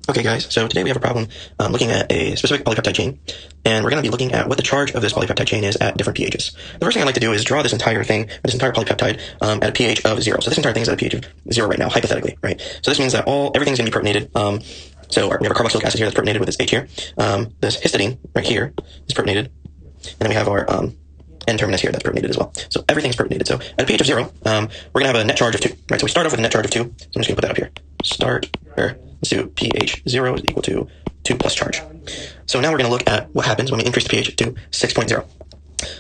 Okay guys, so today we have a problem looking at a specific polypeptide chain, and we're going to be looking at what the charge of this polypeptide chain is at different pHs. The first thing I'd like to do is draw this entire thing, this entire polypeptide, at a pH of 0. So this entire thing is at a pH of 0 right now, hypothetically, right? So this means that everything's going to be protonated. So we have a carboxylic acid here that's protonated with its H here. This histidine right here is protonated, and then we have our N-terminus here that's protonated as well. So everything's protonated. So at a pH of 0, we're going to have a net charge of 2, right? So we start off with a net charge of 2. So I'm just going to put that up here. Let's do pH 0 is equal to 2 plus charge. So now we're going to look at what happens when we increase the pH to 6.0.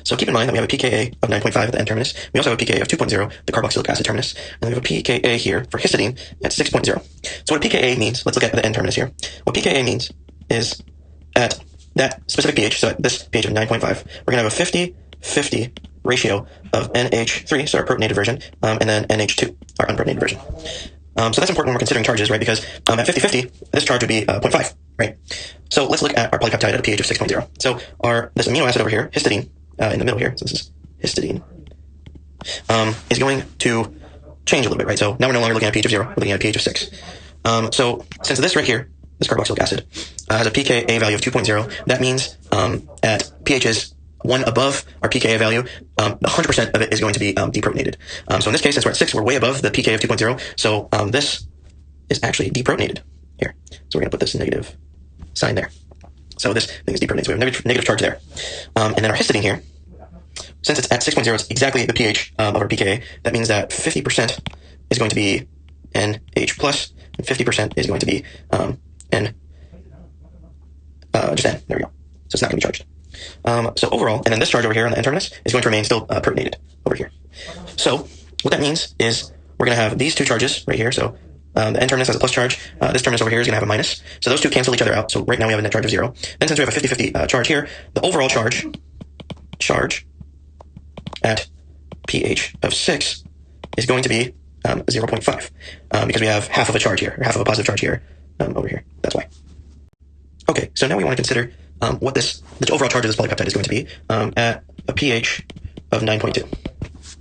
So keep in mind that we have a pKa of 9.5 at the N-terminus. We also have a pKa of 2.0, the carboxylic acid terminus. And we have a pKa here for histidine at 6.0. So what a pKa means, let's look at the N-terminus here. What pKa means is at that specific pH, so at this pH of 9.5, we're going to have a 50-50 ratio of NH3, so our protonated version, and then NH2, our unprotonated version. So that's important when we're considering charges, right? Because at 50-50, this charge would be 0.5, right? So let's look at our polypeptide at a pH of 6.0. So this amino acid over here, histidine, in the middle here, so this is histidine, is going to change a little bit, right? So now we're no longer looking at a pH of 0, we're looking at a pH of 6. So since this right here, this carboxylic acid, has a pKa value of 2.0, that means at pHs 1 above our pKa value, 100% of it is going to be deprotonated. So in this case, since we're at 6, we're way above the pKa of 2.0. So this is actually deprotonated here. So we're going to put this negative sign there. So this thing is deprotonated. So we have negative charge there. And then our histidine here, since it's at 6.0, it's exactly the pH of our pKa. That means that 50% is going to be NH plus, and 50% is going to be just N. There we go. So it's not going to be charged. So overall, and then this charge over here on the N-terminus is going to remain still protonated over here. So what that means is we're going to have these two charges right here. So the N-terminus has a plus charge. This terminus over here is going to have a minus. So those two cancel each other out. So right now we have a net charge of 0. Then since we have a 50-50 charge here, the overall charge at pH of 6 is going to be 0.5 because we have half of a charge here, or half of a positive charge here over here. That's why. Okay, so now we want to consider what the overall charge of this polypeptide is going to be at a pH of 9.2.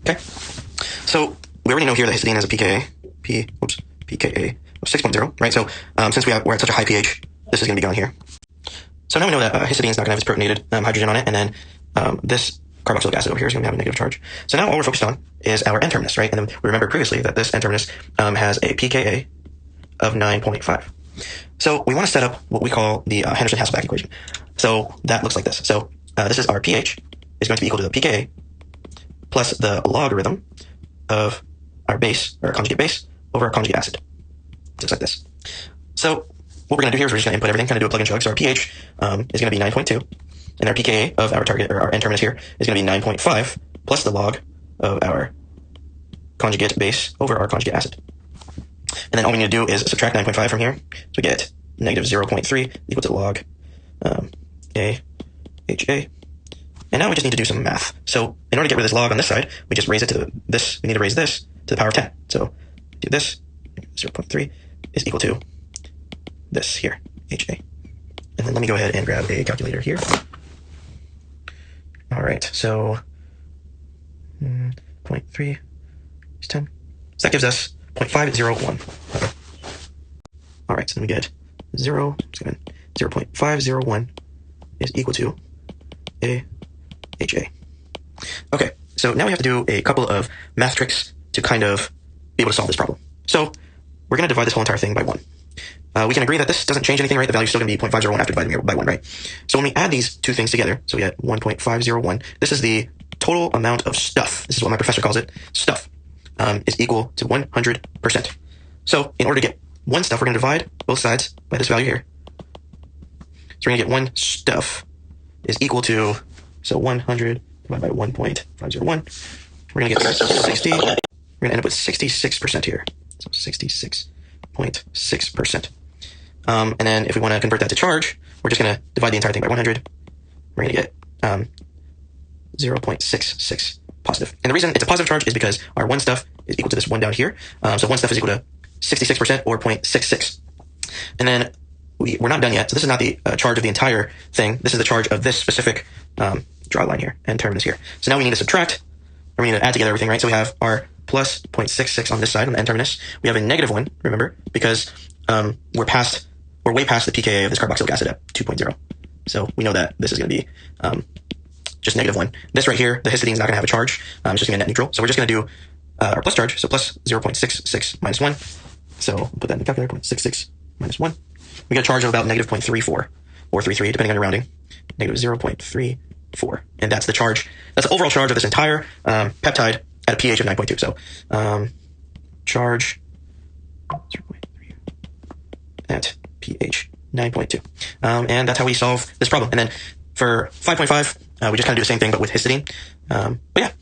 Okay, so we already know here that histidine has a pKa of 6.0, right? So since we're at such a high pH, this is going to be gone here. So now we know that histidine is not going to have its protonated hydrogen on it, and then this carboxylic acid over here is going to have a negative charge. So now all we're focused on is our N-terminus, right? And then we remember previously that this N-terminus has a pKa of 9.5. So we want to set up what we call the Henderson-Hasselbalch equation. So that looks like this. So this is our pH is going to be equal to the pKa plus the logarithm of our base, or our conjugate base, over our conjugate acid. Just like this. So what we're going to do here is we're just going to input everything, kind of do a plug and chug. So our pH is going to be 9.2, and our pKa of our target, or our N-terminus here, is going to be 9.5 plus the log of our conjugate base over our conjugate acid. And then all we need to do is subtract 9.5 from here. So we get negative 0.3 equal to log AHA. And now we just need to do some math. So in order to get rid of this log on this side, we just raise it to this. We need to raise this to the power of 10. So do this. 0.3 is equal to this here, HA. And then let me go ahead and grab a calculator here. All right, so 0.3 is 10. So that gives us 0.501. All right, so then we get 0.501 is equal to AHA. Okay, so now we have to do a couple of math tricks to kind of be able to solve this problem. So we're going to divide this whole entire thing by 1. We can agree that this doesn't change anything, right? The value's still going to be 0.501 after dividing it by 1, right? So when we add these two things together, so we get 1.501, this is the total amount of stuff. This is what my professor calls it, stuff, is equal to 100%. So in order to get one stuff, we're going to divide both sides by this value here. So we're going to get one stuff is equal to, so 100 divided by 1.501. We're going to get 60. We're going to end up with 66% here. So 66.6%. And then if we want to convert that to charge, we're just going to divide the entire thing by 100. We're going to get 0.66 positive. And the reason it's a positive charge is because our one stuff is equal to this one down here. So one stuff is equal to 66% or 0.66. And then we're not done yet. So this is not the charge of the entire thing. This is the charge of this specific draw line here, N-terminus here. So now we need to subtract, or we need to add together everything, right? So we have our plus 0.66 on this side, on the N-terminus. We have a negative 1, remember, because we're past we're way past the pKa of this carboxylic acid at 2.0. So we know that this is going to be just -1. This right here, the histidine is not going to have a charge. It's just going to be net neutral. So we're just going to do our plus charge. So plus 0.66 minus 1. So we'll put that in the calculator. 0.66 minus 1. We get a charge of about -0.34 or 33, depending on your rounding. -0.34. And that's the charge. That's the overall charge of this entire peptide at a pH of 9.2. So charge 0.3 at pH 9.2. And that's how we solve this problem. And then for 5.5, we just kind of do the same thing, but with histidine. But yeah,